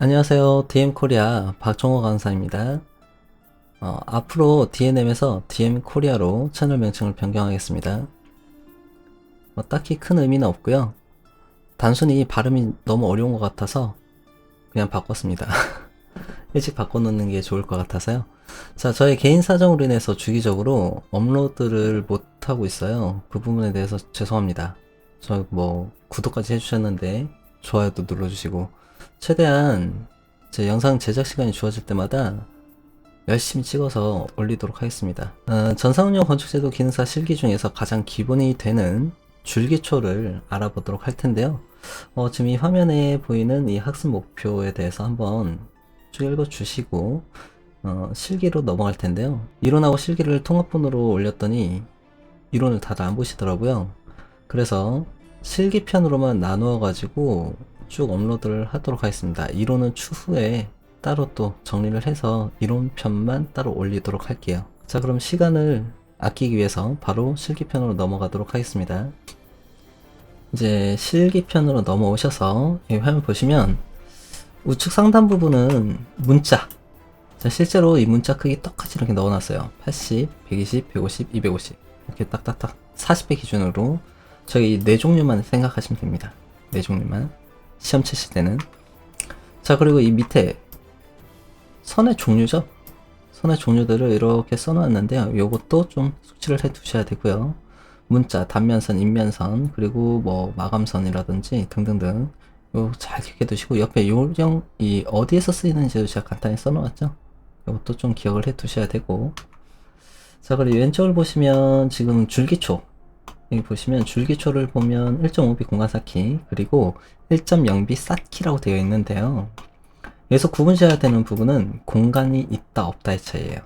안녕하세요. DM코리아 박종호 강사입니다. 앞으로 DNM에서 DM코리아로 채널 명칭을 변경하겠습니다. 딱히 큰 의미는 없고요. 단순히 발음이 너무 어려운 것 같아서 그냥 바꿨습니다. 일찍 바꿔놓는 게 좋을 것 같아서요. 자, 저의 개인 사정으로 인해서 주기적으로 업로드를 못하고 있어요. 그 부분에 대해서 죄송합니다. 저 구독까지 해주셨는데 좋아요도 눌러주시고 최대한 제 영상 제작 시간이 주어질 때마다 열심히 찍어서 올리도록 하겠습니다. 전사운영 건축제도 기능사 실기 중에서 가장 기본이 되는 줄기초를 알아보도록 할 텐데요. 지금 이 화면에 보이는 이 학습 목표에 대해서 한번 쭉 읽어주시고 실기로 넘어갈 텐데요. 이론하고 실기를 통합본으로 올렸더니 이론을 다들 안 보시더라고요. 그래서 실기편으로만 나누어 가지고 쭉 업로드를 하도록 하겠습니다. 이론은 추후에 따로 또 정리를 해서 이론편만 따로 올리도록 할게요. 자, 그럼 시간을 아끼기 위해서 바로 실기편으로 넘어가도록 하겠습니다. 이제 실기편으로 넘어오셔서 이 화면 보시면 우측 상단 부분은 문자. 자, 실제로 이 문자 크기 똑같이 이렇게 넣어놨어요. 80, 120, 150, 250 이렇게 딱딱딱 40배 기준으로 저희 네 종류만 생각하시면 됩니다. 네 종류만 시험 치실 때는. 자, 그리고 이 밑에 선의 종류죠. 선의 종류들을 이렇게 써놨는데요. 요것도 좀 숙지를 해 두셔야 되고요. 문자, 단면선, 인면선, 그리고 마감선이라든지 등등등 요 잘 기억해 두시고, 옆에 요령 이 어디에서 쓰이는지도 제가 간단히 써놓았죠. 이것도 좀 기억을 해 두셔야 되고. 자, 그리고 왼쪽을 보시면 지금 줄기초, 여기 보시면 줄기초를 보면 1.5B 공간 쌓기 그리고 1.0B 쌓기라고 되어 있는데요. 여기서 구분해야 되는 부분은 공간이 있다 없다의 차이예요.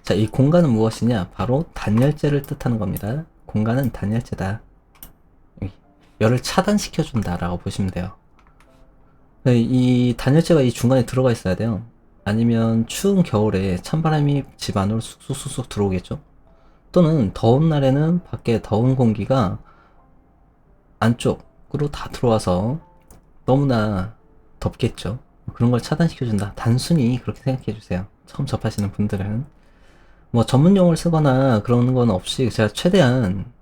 자, 이 공간은 무엇이냐? 바로 단열재를 뜻하는 겁니다. 공간은 단열재다. 열을 차단시켜 준다라고 보시면 돼요. 이 단열재가 이 중간에 들어가 있어야 돼요. 아니면 추운 겨울에 찬바람이 집 안으로 쑥쑥쑥 들어오겠죠. 또는 더운 날에는 밖에 더운 공기가 안쪽으로 다 들어와서 너무나 덥겠죠. 그런 걸 차단시켜준다. 단순히 그렇게 생각해주세요. 처음 접하시는 분들은. 전문 용어를 쓰거나 그런 건 없이 제가 최대한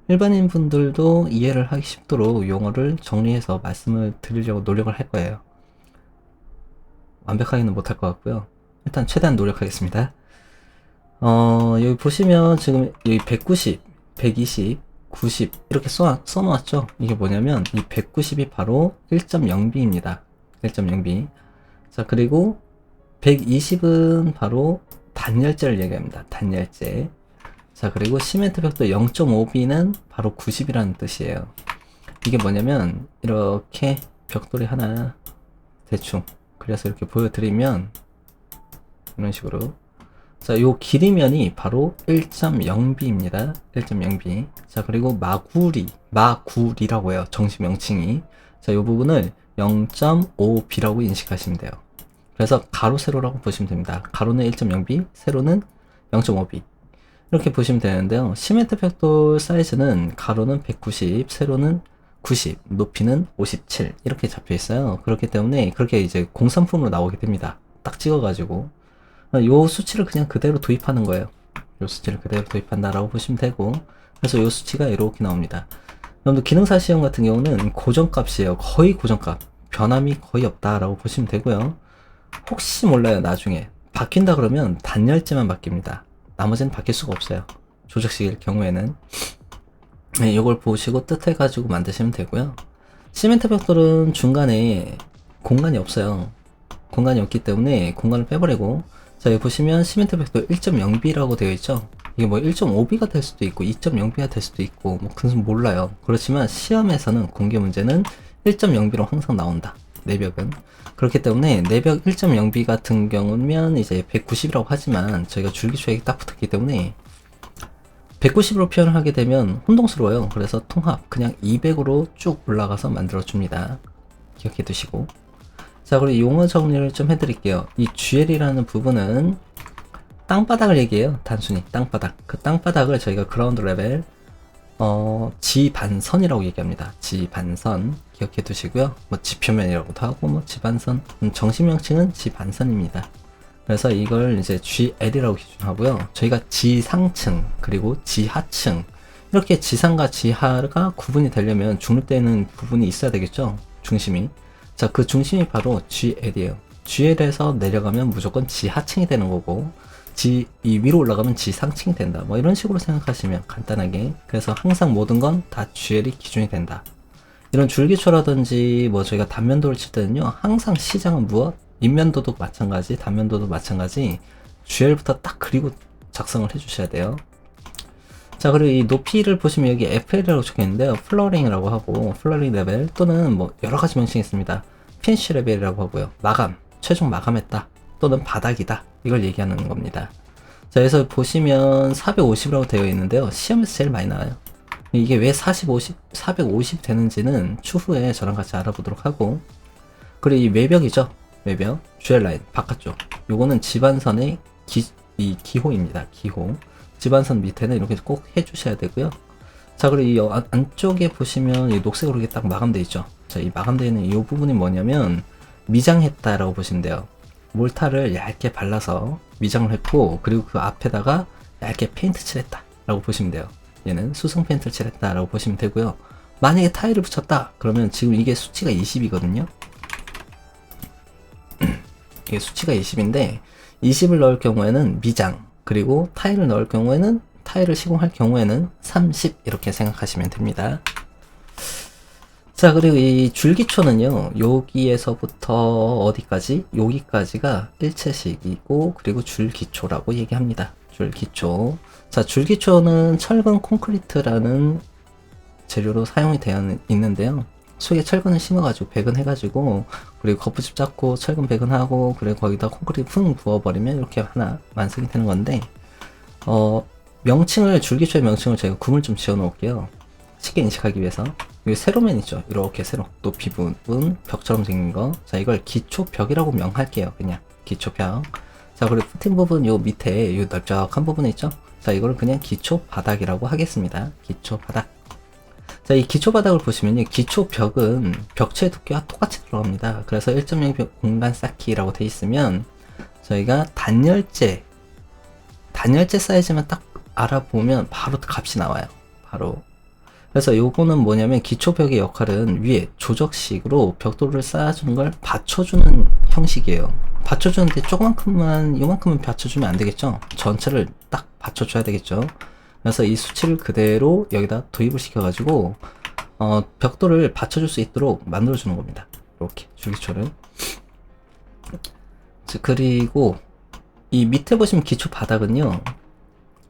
일반인 분들도 이해를 하기 쉽도록 용어를 정리해서 말씀을 드리려고 노력을 할 거예요. 완벽하게는 못할 것 같고요. 일단 최대한 노력하겠습니다. 여기 보시면 지금 여기 190, 120, 90 이렇게 써놓았죠. 이게 뭐냐면 이 190이 바로 1.0B입니다. 1.0B. 자, 그리고 120은 바로 단열재를 얘기합니다. 단열재. 자, 그리고 시멘트 벽돌 0.5B는 바로 90이라는 뜻이에요. 이게 뭐냐면 이렇게 벽돌이 하나 대충 그래서 이렇게 보여드리면 이런 식으로, 자, 요 길이면이 바로 1.0B입니다. 1.0B. 자, 그리고 마구리라고 해요. 정식 명칭이. 자, 요 부분을 0.5B라고 인식하시면 돼요. 그래서 가로 세로라고 보시면 됩니다. 가로는 1.0B, 세로는 0.5B. 이렇게 보시면 되는데요. 시멘트 벽돌 사이즈는 가로는 190, 세로는 90, 높이는 57 이렇게 잡혀 있어요. 그렇기 때문에 그렇게 이제 공산품으로 나오게 됩니다. 딱 찍어가지고 요 수치를 그냥 그대로 도입하는 거예요. 요 수치를 그대로 도입한다라고 보시면 되고, 그래서 요 수치가 이렇게 나옵니다. 여러분들 기능사 시험 같은 경우는 고정값이에요. 거의 고정값. 변함이 거의 없다라고 보시면 되고요. 혹시 몰라요, 나중에 바뀐다 그러면 단열재만 바뀝니다. 나머지는 바뀔 수가 없어요. 조작식일 경우에는. 네, 이걸 보시고 뜻해가지고 만드시면 되고요. 시멘트 벽돌은 중간에 공간이 없어요. 공간이 없기 때문에 공간을 빼버리고, 자, 여기 보시면 시멘트 벽돌 1.0B라고 되어 있죠. 이게 1.5B가 될 수도 있고 2.0B가 될 수도 있고 그것은 몰라요. 그렇지만 시험에서는 공개 문제는 1.0B로 항상 나온다. 내벽은. 그렇기 때문에 내벽 1.0B 같은 경우면 이제 190이라고 하지만 저희가 줄기초액이 딱 붙었기 때문에 190으로 표현을 하게 되면 혼동스러워요. 그래서 통합 그냥 200으로 쭉 올라가서 만들어 줍니다. 기억해 두시고. 자, 그리고 용어 정리를 좀 해드릴게요. 이 GL이라는 부분은 땅바닥을 얘기해요. 단순히 땅바닥. 그 땅바닥을 저희가 그라운드 레벨 지반선이라고 얘기합니다. 지반선 기억해 두시고요. 뭐 지표면이라고도 하고 뭐 지반선, 정식 명칭은 지반선입니다. 그래서 이걸 이제 GL이라고 기준하고요. 저희가 지상층 그리고 지하층 이렇게 지상과 지하가 구분이 되려면 중립되어 있는 부분이 있어야 되겠죠. 중심이. 자, 그 중심이 바로 GL이에요. GL에서 내려가면 무조건 지하층이 되는 거고 이 위로 올라가면 지상층이 된다. 뭐 이런 식으로 생각하시면 간단하게. 그래서 항상 모든 건 다 GL이 기준이 된다. 이런 줄기초라든지 뭐 저희가 단면도를 칠 때는요. 항상 시장은 무엇? 인면도도 마찬가지, 단면도도 마찬가지 GL부터 딱 그리고 작성을 해주셔야 돼요. 자, 그리고 이 높이를 보시면 여기 FL이라고 적혀있는데요. 플러링이라고 하고 플러링 레벨 또는 뭐 여러가지 명칭이 있습니다. 피니쉬 레벨이라고 하고요. 마감, 최종 마감했다 또는 바닥이다 이걸 얘기하는 겁니다. 자, 그래서 보시면 450이라고 되어 있는데요. 시험에서 제일 많이 나와요. 이게 왜 450 되는지는 추후에 저랑 같이 알아보도록 하고, 그리고 이 외벽이죠. 외벽, GL 라인 바깥쪽. 요거는 지반선의 이 기호입니다. 기호. 지반선 밑에는 이렇게 꼭 해주셔야 되고요. 자, 그리고 이 안쪽에 보시면 이 녹색으로 이렇게 딱 마감되어 있죠. 자, 이 마감되어 있는 이 부분이 뭐냐면 미장했다라고 보시면 돼요. 몰타를 얇게 발라서 미장을 했고, 그리고 그 앞에다가 얇게 페인트 칠했다 라고 보시면 돼요. 얘는 수성 페인트를 칠했다 라고 보시면 되고요. 만약에 타일을 붙였다 그러면 지금 이게 수치가 20이거든요 이게 수치가 20인데 20을 넣을 경우에는 미장, 그리고 타일을 넣을 경우에는 타일을 시공할 경우에는 30 이렇게 생각하시면 됩니다. 자, 그리고 이 줄기초는요, 여기에서부터 어디까지? 여기까지가 일체식이고, 그리고 줄기초라고 얘기합니다. 줄기초. 자, 줄기초는 철근 콘크리트라는 재료로 사용이 되어 있는데요. 속에 철근을 심어가지고 배근해가지고, 그리고 거푸집 잡고 철근 배근하고, 그리고 거기다 콘크리트 풍 부어버리면 이렇게 하나 완성이 되는 건데, 줄기초의 명칭을 제가 구물 좀 지어 놓을게요. 쉽게 인식하기 위해서. 여기 세로면 있죠. 이렇게 세로. 높이 부분, 벽처럼 생긴 거. 자, 이걸 기초벽이라고 명할게요. 그냥. 기초벽. 자, 그리고 푸틴 부분 요 밑에 요 넓적한 부분에 있죠. 자, 이걸 그냥 기초바닥이라고 하겠습니다. 기초바닥. 자, 이 기초바닥을 보시면요. 기초벽은 벽체의 두께와 똑같이 들어갑니다. 그래서 1.0 공간 쌓기라고 돼 있으면 저희가 단열재 사이즈만 딱 알아보면 바로 값이 나와요. 바로. 그래서 요거는 뭐냐면 기초벽의 역할은 위에 조적식으로 벽돌을 쌓아주는 걸 받쳐주는 형식이에요. 받쳐주는데 요만큼만 받쳐주면 안 되겠죠? 전체를 딱 받쳐줘야 되겠죠? 그래서 이 수치를 그대로 여기다 도입을 시켜가지고, 벽돌을 받쳐줄 수 있도록 만들어주는 겁니다. 이렇게, 줄기초를. 그리고, 이 밑에 보시면 기초 바닥은요,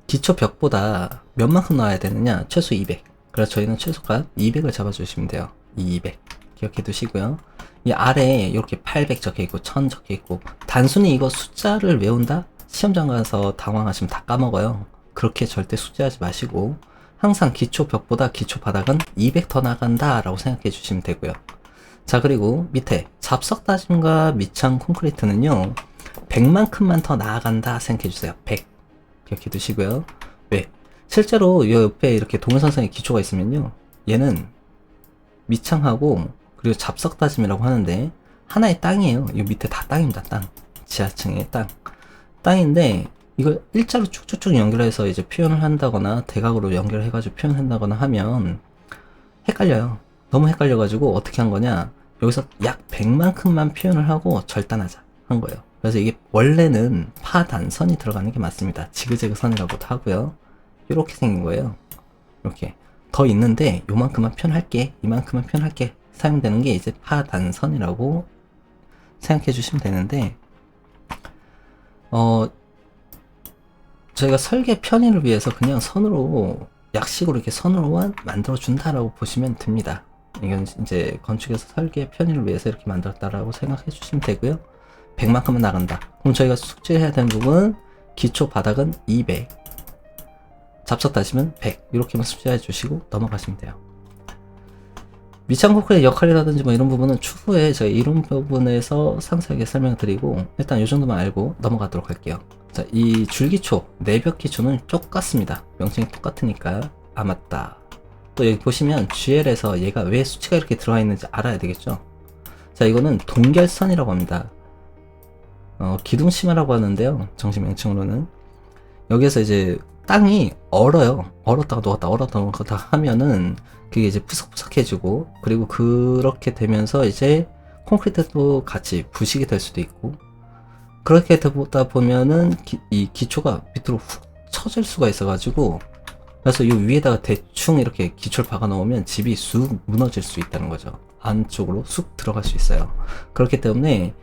기초 벽보다 몇만큼 나와야 되느냐? 최소 200. 그래서 저희는 최소가 200을 잡아주시면 돼요. 200. 기억해 두시고요. 이 아래에 이렇게 800 적혀 있고 1000 적혀 있고, 단순히 이거 숫자를 외운다? 시험장 가서 당황하시면 다 까먹어요. 그렇게 절대 숙제하지 마시고, 항상 기초 벽보다 기초 바닥은 200 더 나간다 라고 생각해 주시면 되고요. 자, 그리고 밑에 잡석 다짐과 밑창 콘크리트는요, 100만큼만 더 나아간다 생각해 주세요. 100. 기억해 두시고요. 왜? 실제로 이 옆에 이렇게 동일선상의 기초가 있으면요, 얘는 밑창하고 그리고 잡석 다짐이라고 하는데 하나의 땅이에요. 이 밑에 다 땅입니다. 땅. 지하층의 땅인데 이걸 일자로 쭉쭉쭉 연결해서 이제 표현을 한다거나 대각으로 연결해가지고 표현한다거나 하면 헷갈려요. 너무 헷갈려가지고 어떻게 한 거냐, 여기서 약 100만큼만 표현을 하고 절단하자 한 거예요. 그래서 이게 원래는 파단선이 들어가는 게 맞습니다. 지그재그 선이라고도 하고요. 이렇게 생긴 거예요. 이렇게 더 있는데 요만큼만 표현할게, 이만큼만 표현할게 사용되는 게 이제 파단선이라고 생각해 주시면 되는데, 저희가 설계 편의를 위해서 그냥 선으로, 약식으로 이렇게 선으로만 만들어 준다라고 보시면 됩니다. 이건 이제 건축에서 설계 편의를 위해서 이렇게 만들었다라고 생각해 주시면 되고요. 100만큼은 나간다. 그럼 저희가 숙지해야 되는 부분은 기초 바닥은 200, 잡석 다시면 100 이렇게만 숙지해 주시고 넘어가시면 돼요. 밑창 콘크리트의 역할이라든지 뭐 이런 부분은 추후에 저희 이론 부분에서 상세하게 설명드리고, 일단 이 정도만 알고 넘어가도록 할게요. 자, 이 줄기초, 내벽 기초는 똑같습니다. 명칭이 똑같으니까, 아 맞다, 또 여기 보시면 GL에서 얘가 왜 수치가 이렇게 들어가 있는지 알아야 되겠죠. 자, 이거는 동결선이라고 합니다. 기둥치마라고 하는데요, 정식 명칭으로는. 여기에서 이제 땅이 얼어요. 얼었다가 녹았다, 얼었다가 녹았다 하면은 그게 이제 푸석푸석해지고, 그리고 그렇게 되면서 이제 콘크리트도 같이 부식이 될 수도 있고, 그렇게 되다 보면은 이 기초가 밑으로 훅 처질 수가 있어가지고, 그래서 이 위에다가 대충 이렇게 기초를 박아 놓으면 집이 쑥 무너질 수 있다는 거죠. 안쪽으로 쑥 들어갈 수 있어요. 그렇기 때문에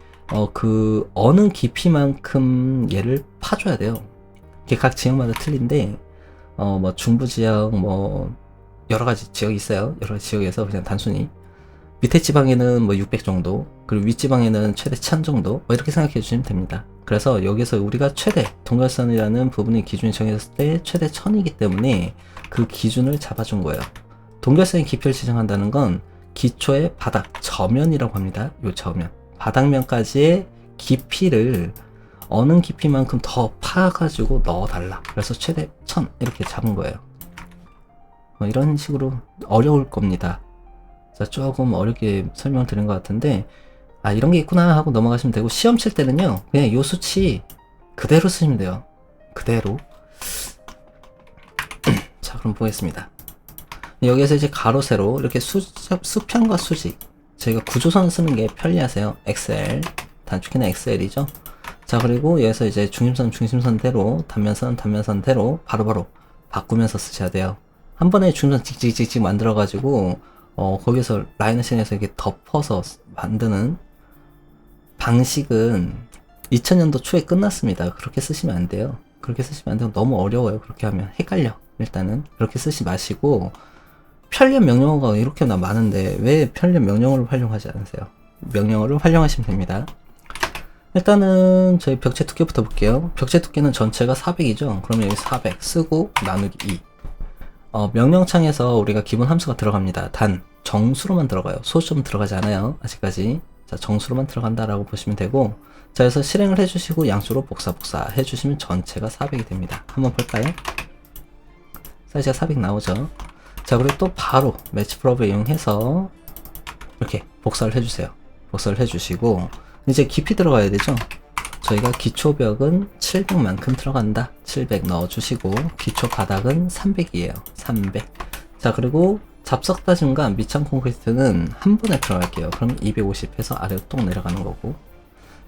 그 어느 깊이만큼 얘를 파줘야 돼요. 이게 각 지역마다 틀린데 뭐 중부 지역 뭐 여러 가지 지역이 있어요. 여러 가지 지역에서 그냥 단순히 밑에 지방에는 뭐 600 정도, 그리고 윗 지방에는 최대 1000 정도, 뭐 이렇게 생각해 주시면 됩니다. 그래서 여기서 우리가 최대 동결선이라는 부분의 기준이 정해졌을 때 최대 1000이기 때문에 그 기준을 잡아준 거예요. 동결선의 깊이를 지정한다는 건 기초의 바닥 저면이라고 합니다. 요 저면, 바닥면까지의 깊이를 어느 깊이만큼 더 파가지고 넣어달라. 그래서 최대 1000 이렇게 잡은 거예요. 이런 식으로 어려울 겁니다. 자, 조금 어렵게 설명드린 것 같은데, 아, 이런 게 있구나 하고 넘어가시면 되고, 시험 칠 때는요, 그냥 요 수치 그대로 쓰시면 돼요. 그대로. 자, 그럼 보겠습니다. 여기에서 이제 가로, 세로, 이렇게 수평과 수직. 저희가 구조선을 쓰는 게 편리하세요. 엑셀. 단축키는 엑셀이죠. 자, 그리고 여기서 이제 중심선대로, 단면선대로 바로바로 바꾸면서 쓰셔야 돼요. 한 번에 중심선 찍찍찍찍 만들어가지고, 거기서 라이너싱에서 이렇게 덮어서 만드는 방식은 2000년도 초에 끝났습니다. 그렇게 쓰시면 안 돼요. 그렇게 쓰시면 안 돼요. 너무 어려워요. 그렇게 하면 헷갈려. 일단은 그렇게 쓰지 마시고, 편리한 명령어가 이렇게나 많은데 왜 편리한 명령어를 활용하지 않으세요? 명령어를 활용하시면 됩니다. 일단은 저희 벽체 두께부터 볼게요. 벽체 두께는 전체가 400이죠. 그러면 여기 400 쓰고 나누기 2. 명령창에서 우리가 기본 함수가 들어갑니다. 단 정수로만 들어가요. 소수점 들어가지 않아요. 아직까지. 자, 정수로만 들어간다라고 보시면 되고, 자, 그래서 실행을 해주시고 양수로 복사 해주시면 전체가 400이 됩니다. 한번 볼까요? 사이즈가 400 나오죠. 자, 그리고 또 바로 매치 프로브 이용해서 이렇게 복사를 해주세요. 복사를 해주시고, 이제 깊이 들어가야 되죠. 저희가 기초벽은 700만큼 들어간다. 700 넣어주시고, 기초 바닥은 300이에요. 300. 자, 그리고 잡석 다짐과 밑창 콘크리트는 한 번에 들어갈게요. 그럼 250 해서 아래로 똑 내려가는 거고.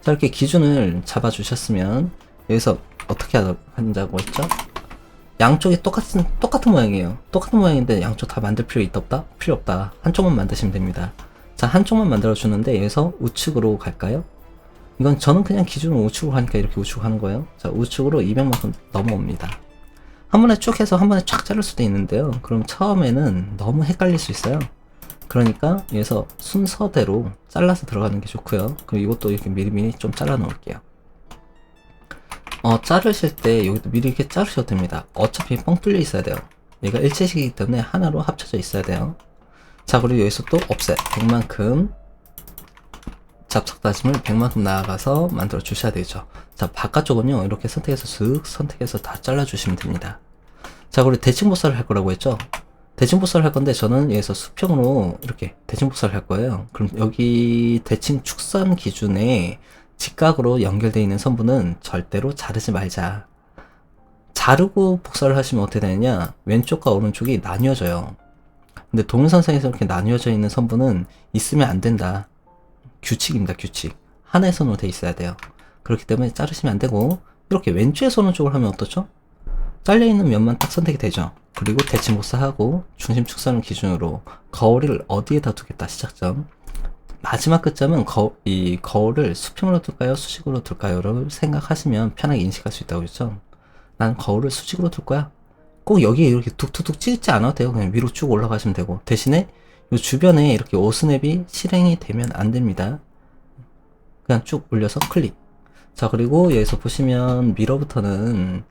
자, 이렇게 기준을 잡아주셨으면, 여기서 어떻게 한다고 했죠? 양쪽이 똑같은 모양이에요. 똑같은 모양인데 양쪽 다 만들 필요 있다? 필요 없다. 한쪽만 만드시면 됩니다. 자, 한쪽만 만들어주는데 여기서 우측으로 갈까요? 이건 저는 그냥 기준으로 우측으로 하니까 이렇게 우측으로 하는 거예요. 자, 우측으로 200만큼 넘어옵니다. 한 번에 쭉 해서 한 번에 쫙 자를 수도 있는데요. 그럼 처음에는 너무 헷갈릴 수 있어요. 그러니까 여기서 순서대로 잘라서 들어가는 게 좋고요. 그리고 이것도 이렇게 미리미리 좀 잘라 놓을게요. 자르실 때 여기도 미리 이렇게 자르셔도 됩니다. 어차피 뻥 뚫려 있어야 돼요. 얘가 일체식이기 때문에 하나로 합쳐져 있어야 돼요. 자, 그리고 여기서 또 offset 100만큼 잡석 다짐을 100만큼 나아가서 만들어 주셔야 되죠. 자, 바깥쪽은요, 이렇게 선택해서 슥 선택해서 다 잘라 주시면 됩니다. 자, 그리고 대칭 복사를 할 거라고 했죠. 대칭 복사를 할 건데 저는 여기서 수평으로 이렇게 대칭 복사를 할 거예요. 그럼 여기 대칭 축선 기준에 직각으로 연결되어 있는 선분은 절대로 자르지 말자. 자르고 복사를 하시면 어떻게 되느냐, 왼쪽과 오른쪽이 나뉘어져요. 근데 동영상상에서 이렇게 나뉘어져 있는 선분은 있으면 안 된다. 규칙입니다. 규칙. 하나의 선으로 돼 있어야 돼요. 그렇기 때문에 자르시면 안 되고, 이렇게 왼쪽에서 오른쪽을 하면 어떻죠? 잘려있는 면만 딱 선택이 되죠. 그리고 대칭 복사하고 중심 축선을 기준으로 거울을 어디에다 두겠다, 시작점. 마지막 끝점은 이 거울을 수평으로 둘까요? 수직으로 둘까요?를 생각하시면 편하게 인식할 수 있다고 했죠. 난 거울을 수직으로 둘 거야. 꼭 여기에 이렇게 툭툭툭 찍지 않아도 돼요. 그냥 위로 쭉 올라가시면 되고, 대신에 이 주변에 이렇게 오스냅이 실행이 되면 안 됩니다. 그냥 쭉 올려서 클릭. 자, 그리고 여기서 보시면 미러부터는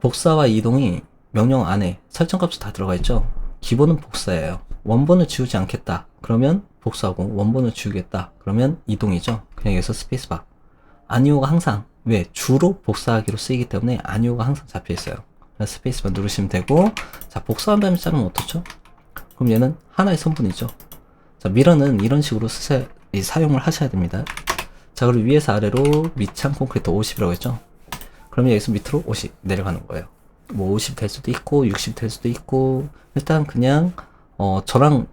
복사와 이동이 명령 안에 설정값이 다 들어가 있죠. 기본은 복사예요. 원본을 지우지 않겠다. 그러면 복사하고, 원본을 지우겠다. 그러면 이동이죠. 그냥 여기서 스페이스바. 아니오가 항상, 왜? 주로 복사하기로 쓰이기 때문에 아니오가 항상 잡혀 있어요. 스페이스바 누르시면 되고, 자, 복사한 다음에 자르면 어떻죠? 그럼 얘는 하나의 선분이죠. 자, 미러는 이런 식으로 사용을 하셔야 됩니다. 자, 그리고 위에서 아래로 밑창 콘크리트 50이라고 했죠. 그러면 여기서 밑으로 50 내려가는 거예요. 뭐 50 될 수도 있고 60 될 수도 있고, 일단 그냥 저랑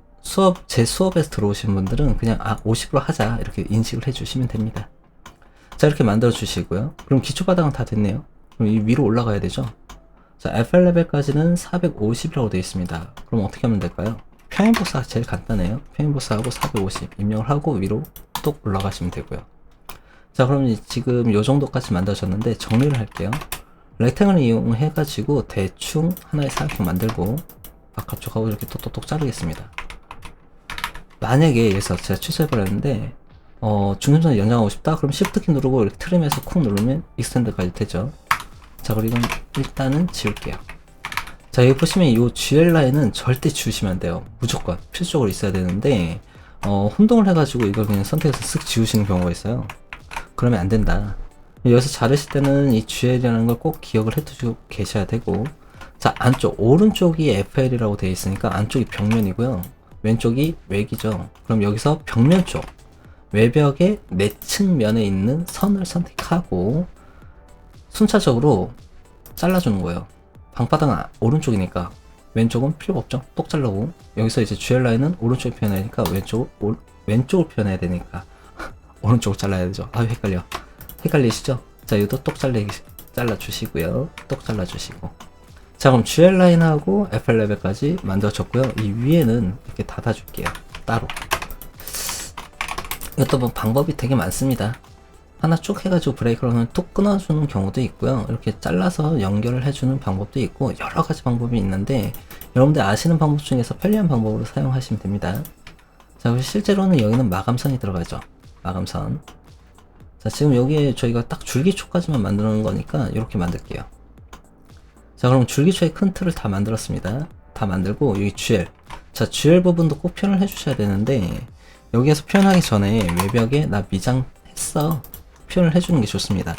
제 수업에서 들어오신 분들은 그냥 50으로 하자 이렇게 인식을 해주시면 됩니다. 자, 이렇게 만들어 주시고요. 그럼 기초 바닥은 다 됐네요. 그럼 이 위로 올라가야 되죠. 자, FL 레벨까지는 450이라고 되어 있습니다. 그럼 어떻게 하면 될까요? 평행 복사가 제일 간단해요. 평행 복사하고 450 입력을 하고 위로 뚝 올라가시면 되고요. 자, 그럼 지금 요 정도까지 만드셨는데 정리를 할게요. 렉탱을 이용해 가지고 대충 하나의 사각형 만들고 바깥쪽하고 이렇게 톡톡톡 자르겠습니다. 만약에 여기서 제가 취소해버렸는데 중심선을 연장하고 싶다? 그럼 Shift 키 누르고 이렇게 트림해서 콕 누르면 익스텐드까지 되죠. 자, 그리고 이건 일단은 지울게요. 자, 여기 보시면 이 GL 라인은 절대 지우시면 안 돼요. 무조건 필수적으로 있어야 되는데 혼동을 해가지고 이걸 그냥 선택해서 쓱 지우시는 경우가 있어요. 그러면 안 된다. 여기서 자르실 때는 이 GL이라는 걸 꼭 기억을 해두시고 계셔야 되고, 자, 안쪽 오른쪽이 FL이라고 되어 있으니까 안쪽이 벽면이고요, 왼쪽이 외기죠. 그럼 여기서 벽면 쪽 외벽의 내측 면에 있는 선을 선택하고 순차적으로 잘라주는 거예요. 방바닥은 오른쪽이니까 왼쪽은 필요가 없죠. 똑 잘라고, 여기서 이제 GL 라인은 오른쪽을 표현하니까 왼쪽을 표현해야 되니까 오른쪽을 잘라야 되죠. 헷갈리시죠? 자, 이것도 똑 잘라주시고요. 똑 잘라주시고. 자, 그럼 GL 라인하고 FL 레벨까지 만들어졌고요. 이 위에는 이렇게 닫아줄게요. 따로. 이것도 뭐 방법이 되게 많습니다. 하나 쭉 해가지고 브레이크를 하면 툭 끊어주는 경우도 있고요. 이렇게 잘라서 연결을 해주는 방법도 있고, 여러 가지 방법이 있는데 여러분들 아시는 방법 중에서 편리한 방법으로 사용하시면 됩니다. 자, 실제로는 여기는 마감선이 들어가죠. 마감선. 자, 지금 여기에 저희가 딱 줄기초까지만 만드는 거니까 이렇게 만들게요. 자, 그럼 줄기초의 큰 틀을 다 만들었습니다. 다 만들고 여기 GL. 자, GL 부분도 꼭 표현을 해주셔야 되는데 여기에서 표현하기 전에 외벽에 나 미장했어 표현을 해주는 게 좋습니다.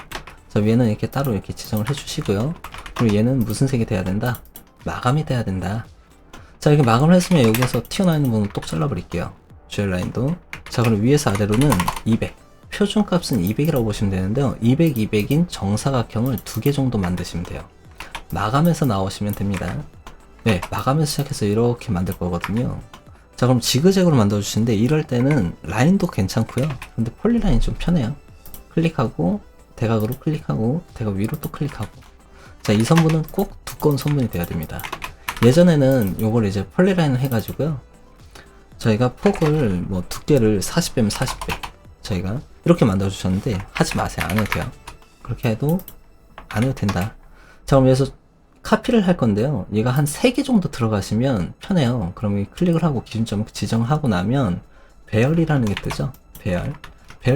자, 위에는 이렇게 따로 이렇게 지정을 해주시고요. 그리고 얘는 무슨 색이 돼야 된다? 마감이 돼야 된다. 자, 이렇게 마감을 했으면 여기에서 튀어나와 있는 부분 똑 잘라버릴게요. GL 라인도. 자, 그럼 위에서 아래로는 200. 표준값은 200이라고 보시면 되는데요. 200, 200인 정사각형을 2개 정도 만드시면 돼요. 마감해서 나오시면 됩니다. 네, 마감에서 시작해서 이렇게 만들 거거든요. 자, 그럼 지그재그로 만들어 주시는데 이럴 때는 라인도 괜찮고요. 근데 폴리라인이 좀 편해요. 클릭하고 대각으로 클릭하고 대각 위로 또 클릭하고. 자, 이 선분은 꼭 두꺼운 선분이 돼야 됩니다. 예전에는 요걸 이제 폴리라인을 해가지고요, 저희가 폭을 뭐 두께를 40배면 40배 저희가 이렇게 만들어 주셨는데 하지 마세요. 안 해도 돼요. 그렇게 해도 안 해도 된다. 자, 그럼 여기서 카피를 할 건데요, 얘가 한 3개 정도 들어가시면 편해요. 그럼 클릭을 하고 기준점을 지정하고 나면 배열이라는 게 뜨죠. 배열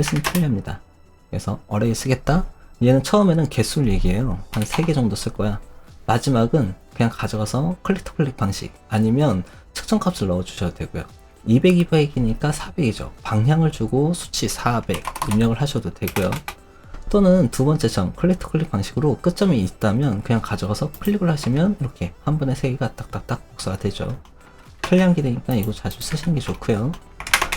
쓰면 편리합니다. 그래서 어레이 쓰겠다. 얘는 처음에는 개수를 얘기해요. 한 3개 정도 쓸 거야. 마지막은 그냥 가져가서 클릭 투 클릭 방식 아니면 측정값을 넣어 주셔도 되고요. 200, 200이니까 400이죠. 방향을 주고 수치 400 입력을 하셔도 되고요. 또는 두 번째 점 클릭 투 클릭 방식으로 끝점이 있다면 그냥 가져가서 클릭을 하시면 이렇게 한 번에 3개가 딱딱딱 복사가 되죠. 편리한 기능이니까 이거 자주 쓰시는 게 좋고요.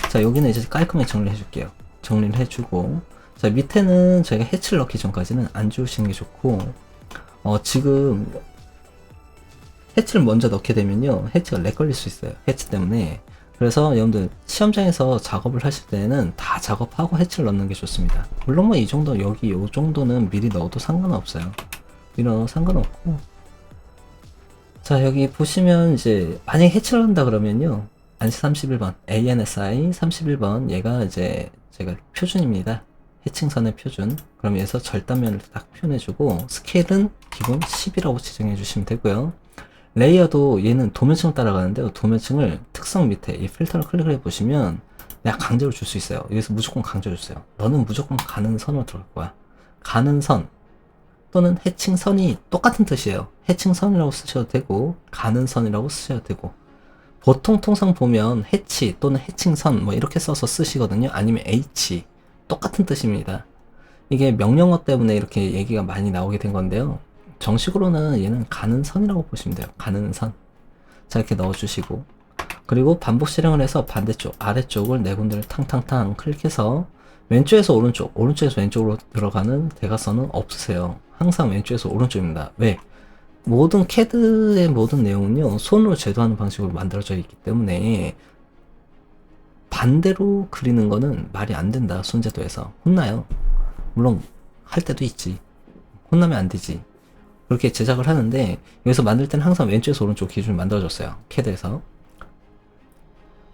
자, 여기는 이제 깔끔하게 정리를 해줄게요. 정리를 해주고, 자, 밑에는 저희가 해치를 넣기 전까지는 안 지우시는 게 좋고, 지금 해치를 먼저 넣게 되면요, 해치가 렉 걸릴 수 있어요. 해치 때문에. 그래서 여러분들 시험장에서 작업을 하실 때는 다 작업하고 해치를 넣는 게 좋습니다. 물론 뭐 이 정도, 여기 요 정도는 미리 넣어도 상관없어요. 미리 넣어도 상관없고. 자, 여기 보시면 이제 만약에 해치를 한다 그러면요, ANSI 31번, ANSI 31번, 얘가 이제 제가 표준입니다. 해칭선의 표준. 그럼 여기서 절단면을 딱 표현해주고, 스케일은 기본 10이라고 지정해 주시면 되고요. 레이어도 얘는 도면층을 따라가는데요, 도면층을 특성 밑에 이 필터를 클릭을 해보시면 내가 강제로 줄 수 있어요. 여기서 무조건 강제로 주세요. 너는 무조건 가는 선으로 들어갈 거야. 가는 선 또는 해칭선이 똑같은 뜻이에요. 해칭선이라고 쓰셔도 되고 가는 선이라고 쓰셔도 되고, 보통 통상 보면 해치 또는 해칭선 뭐 이렇게 써서 쓰시거든요. 아니면 H, 똑같은 뜻입니다. 이게 명령어 때문에 이렇게 얘기가 많이 나오게 된 건데요, 정식으로는 얘는 가는 선이라고 보시면 돼요. 가는 선. 자, 이렇게 넣어주시고, 그리고 반복 실행을 해서 반대쪽 아래쪽을 네 군데를 탕탕탕 클릭해서 왼쪽에서 오른쪽, 오른쪽에서 왼쪽으로 들어가는 대각선은 없으세요. 항상 왼쪽에서 오른쪽입니다. 왜? 모든 CAD의 모든 내용은요, 손으로 제도하는 방식으로 만들어져 있기 때문에 반대로 그리는 거는 말이 안 된다. 손제도에서 혼나요. 물론 할 때도 있지. 혼나면 안 되지. 그렇게 제작을 하는데 여기서 만들 때는 항상 왼쪽에서 오른쪽 기준을 만들어줬어요. CAD에서.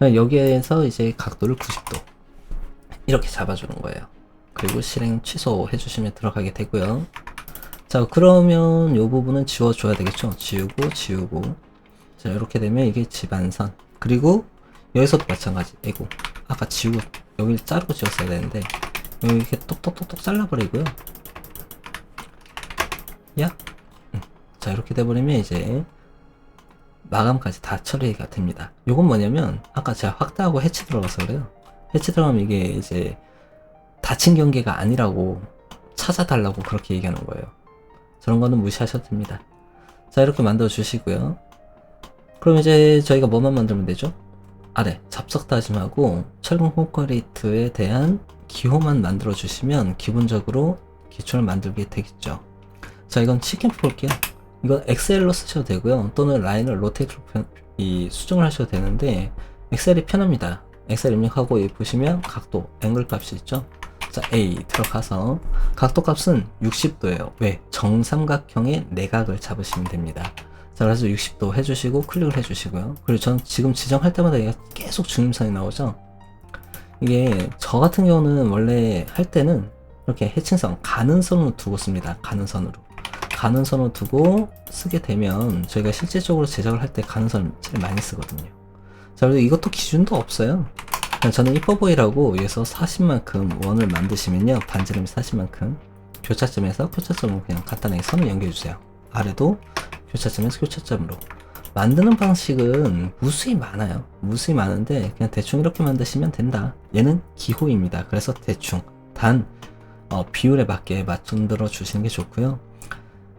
여기에서 이제 각도를 90도 이렇게 잡아주는 거예요. 그리고 실행 취소해 주시면 들어가게 되고요. 자, 그러면 이 부분은 지워줘야 되겠죠. 지우고 자, 이렇게 되면 이게 집안선. 그리고 여기서도 마찬가지. 에고, 아까 지우고 여기를 자르고 지웠어야 되는데 여기 이렇게 똑똑똑똑 잘라버리고요. 야, 자, 이렇게 돼버리면 이제 마감까지 다 처리가 됩니다. 요건 뭐냐면 아까 제가 확대하고 해치 들어가서 그래요. 해치 들어가면 이게 이제 닫힌 경계가 아니라고 찾아달라고 그렇게 얘기하는 거예요. 저런 거는 무시하셔도 됩니다. 자, 이렇게 만들어 주시고요. 그럼 이제 저희가 뭐만 만들면 되죠? 아래 잡석 다짐하고 철근 콘크리트에 대한 기호만 만들어 주시면 기본적으로 기초를 만들게 되겠죠. 자, 이건 치킨 볼게요. 이건 엑셀로 쓰셔도 되고요. 또는 라인을 로테이트로 수정을 하셔도 되는데 엑셀이 편합니다. 엑셀 입력하고 여기 보시면 각도, 앵글 값이 있죠. 자, A 들어가서 각도 값은 60도예요. 왜? 정삼각형의 내각을 잡으시면 됩니다. 자, 그래서 60도 해주시고 클릭을 해주시고요. 그리고 전 지금 지정할 때마다 얘가 계속 중임선이 나오죠. 이게 저 같은 경우는 원래 할 때는 이렇게 해칭선, 가는 선으로 두고 씁니다. 가는 선으로 두고 쓰게 되면 저희가 실질적으로 제작을 할 때 가는 선을 제일 많이 쓰거든요. 자, 그리고 이것도 기준도 없어요. 저는 이뻐 보이라고 여기서 40만큼 원을 만드시면요, 반지름이 40만큼 교차점에서 교차점으로 그냥 간단하게 선을 연결해주세요. 아래도 교차점에서 교차점으로 만드는 방식은 무수히 많아요. 무수히 많은데 그냥 대충 이렇게 만드시면 된다. 얘는 기호입니다. 그래서 대충 단 비율에 맞게 만들어 주시는 게 좋고요.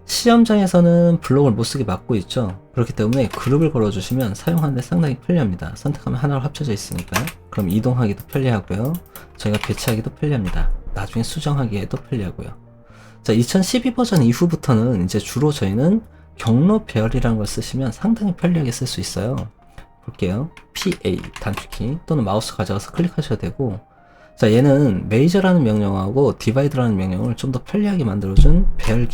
시험장에서는 블록을 못쓰게 막고 있죠. 그렇기 때문에 그룹을 걸어주시면 사용하는데 상당히 편리합니다. 선택하면 하나로 합쳐져 있으니까. 그럼 이동하기도 편리하고요. 저희가 배치하기도 편리합니다. 나중에 수정하기에도 편리하고요. 자, 2012 버전 이후부터는 이제 주로 저희는 경로 배열이라는 걸 쓰시면 상당히 편리하게 쓸 수 있어요. 볼게요. PA 단축키 또는 마우스 가져가서 클릭하셔도 되고, 자, 얘는 메이저라는 명령하고 디바이드라는 명령을 좀 더 편리하게 만들어준 배열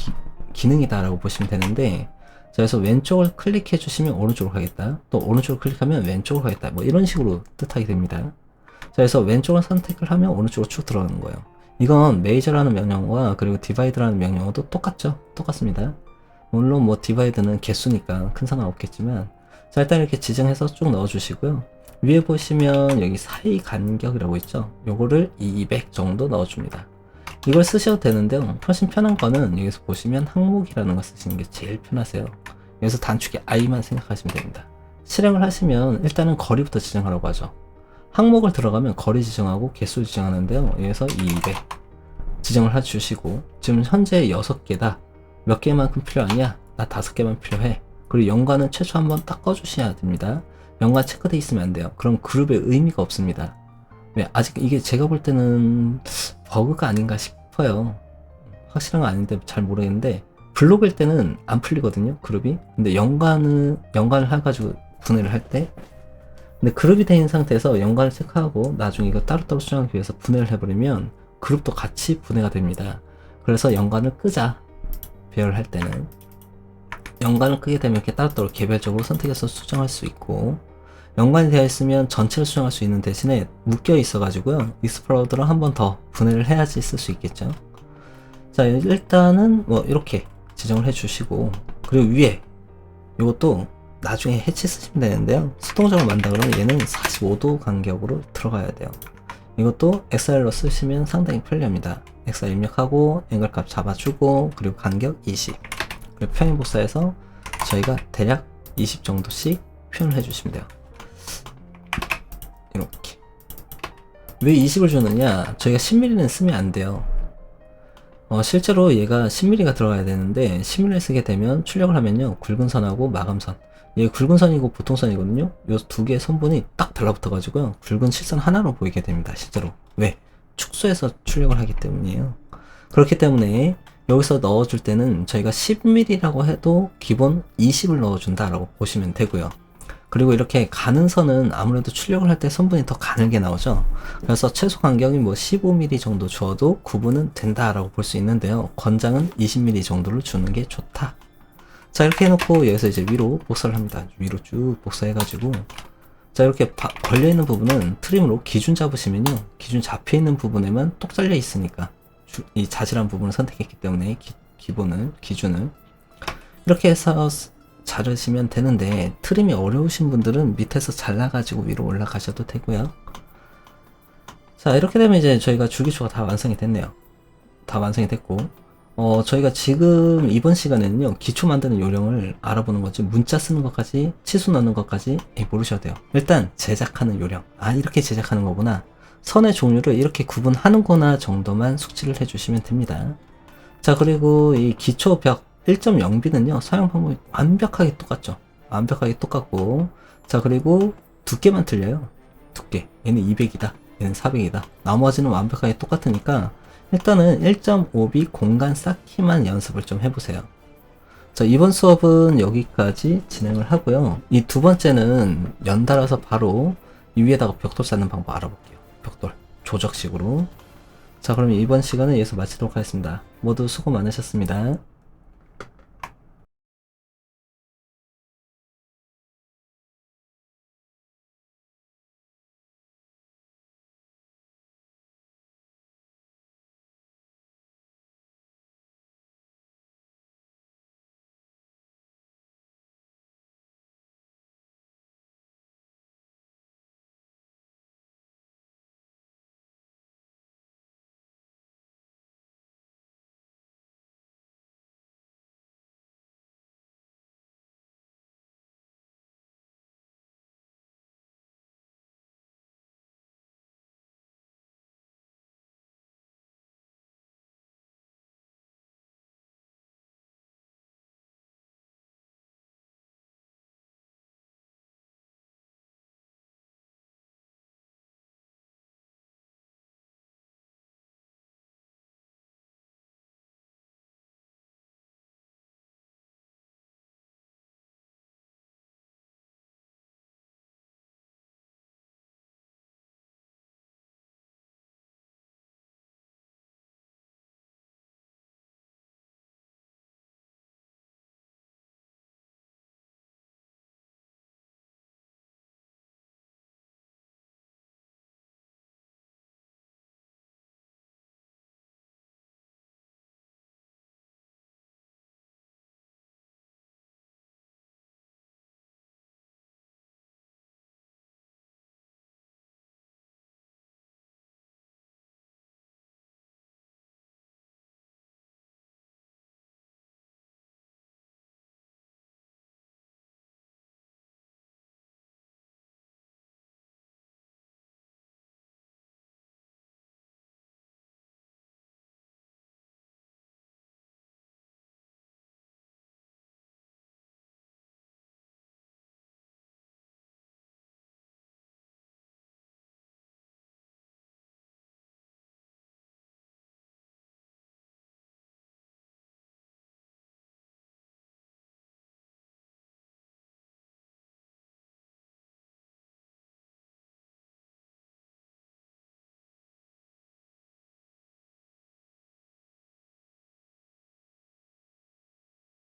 기능이다라고 보시면 되는데, 자, 그래서 왼쪽을 클릭해 주시면 오른쪽으로 가겠다, 또 오른쪽을 클릭하면 왼쪽으로 가겠다, 뭐 이런 식으로 뜻하게 됩니다. 자, 그래서 왼쪽을 선택을 하면 오른쪽으로 쭉 들어가는 거예요. 이건 메이저라는 명령어와 그리고 디바이드라는 명령어도 똑같죠. 똑같습니다. 물론 뭐 디바이드는 개수니까 큰 상관 없겠지만, 자, 일단 이렇게 지정해서 쭉 넣어 주시고요. 위에 보시면 여기 사이 간격이라고 있죠. 요거를 200 정도 넣어 줍니다. 이걸 쓰셔도 되는데요, 훨씬 편한 거는 여기서 보시면 항목이라는 거 쓰시는 게 제일 편하세요. 여기서 단축키 I만 생각하시면 됩니다. 실행을 하시면 일단은 거리부터 지정하라고 하죠. 항목을 들어가면 거리 지정하고 개수 지정하는데요, 여기서 200 지정을 해주시고, 지금 현재 6개다 몇 개만큼 필요하냐? 나 5개만 필요해. 그리고 연관은 최초 한번 딱 꺼주셔야 됩니다. 연관 체크돼 있으면 안 돼요. 그럼 그룹의 의미가 없습니다. 왜? 아직 이게 제가 볼 때는 버그가 아닌가 싶어요. 확실한 건 아닌데 잘 모르겠는데, 블록일 때는 안 풀리거든요, 그룹이. 근데 연관을 해가지고 분해를 할 때, 근데 그룹이 된 상태에서 연관을 체크하고 나중에 이거 따로따로 수정하기 위해서 분해를 해버리면 그룹도 같이 분해가 됩니다. 그래서 연관을 끄자. 배열할 때는 연관을 끄게 되면 이렇게 따로따로 개별적으로 선택해서 수정할 수 있고, 연관이 되어 있으면 전체를 수정할 수 있는 대신에 묶여 있어 가지고요, 익스플로더를 한 번 더 분해를 해야지 쓸 수 있겠죠. 자, 일단은 뭐 이렇게 지정을 해 주시고, 그리고 위에 이것도 나중에 해치 쓰시면 되는데요, 수동적으로 만든다 그러면 얘는 45도 간격으로 들어가야 돼요. 이것도 엑셀로 쓰시면 상당히 편리합니다. 엑셀 입력하고 앵글 값 잡아주고, 그리고 간격 20, 그리고 평행 복사해서 저희가 대략 20 정도씩 표현을 해주시면 돼요. 이렇게. 왜 20을 주느냐? 저희가 10mm는 쓰면 안 돼요. 실제로 얘가 10mm가 들어가야 되는데 10mm 쓰게 되면 출력을 하면요, 굵은 선하고 마감선, 얘 굵은 선이고 보통 선이거든요. 요 두 개의 선분이 딱 달라붙어가지고요. 굵은 실선 하나로 보이게 됩니다. 실제로. 왜? 축소해서 출력을 하기 때문이에요. 그렇기 때문에 여기서 넣어줄 때는 저희가 10mm라고 해도 기본 20을 넣어준다라고 보시면 되고요. 그리고 이렇게 가는 선은 아무래도 출력을 할 때 선분이 더 가늘게 나오죠. 그래서 최소 간격이 뭐 15mm 정도 주어도 구분은 된다라고 볼 수 있는데요. 권장은 20mm 정도를 주는 게 좋다. 자, 이렇게 해놓고 여기서 이제 위로 복사를 합니다. 위로 쭉 복사해가지고, 자, 이렇게 걸려있는 부분은 트림으로 기준 잡으시면요. 기준 잡혀있는 부분에만 똑 잘려 있으니까 이 자질한 부분을 선택했기 때문에 기준을 이렇게 해서 자르시면 되는데, 트림이 어려우신 분들은 밑에서 잘라가지고 위로 올라가셔도 되고요. 자, 이렇게 되면 이제 저희가 줄기초가 다 완성이 됐네요. 다 완성이 됐고, 저희가 지금 이번 시간에는요, 기초 만드는 요령을 알아보는 거지, 문자 쓰는 것까지, 치수 넣는 것까지 모르셔도 돼요. 일단 제작하는 요령, 이렇게 제작하는 거구나, 선의 종류를 이렇게 구분하는구나 정도만 숙지를 해주시면 됩니다. 자, 그리고 이 기초 벽 1.0b는요, 사용 방법이 완벽하게 똑같죠. 완벽하게 똑같고, 자, 그리고 두께만 틀려요. 두께. 얘는 200이다. 얘는 400이다. 나머지는 완벽하게 똑같으니까 일단은 1.5b 공간 쌓기만 연습을 좀 해보세요. 자, 이번 수업은 여기까지 진행을 하고요. 이 두 번째는 연달아서 바로 이 위에다가 벽돌 쌓는 방법 알아볼게요. 벽돌 조적식으로. 자, 그럼 이번 시간은 여기서 마치도록 하겠습니다. 모두 수고 많으셨습니다.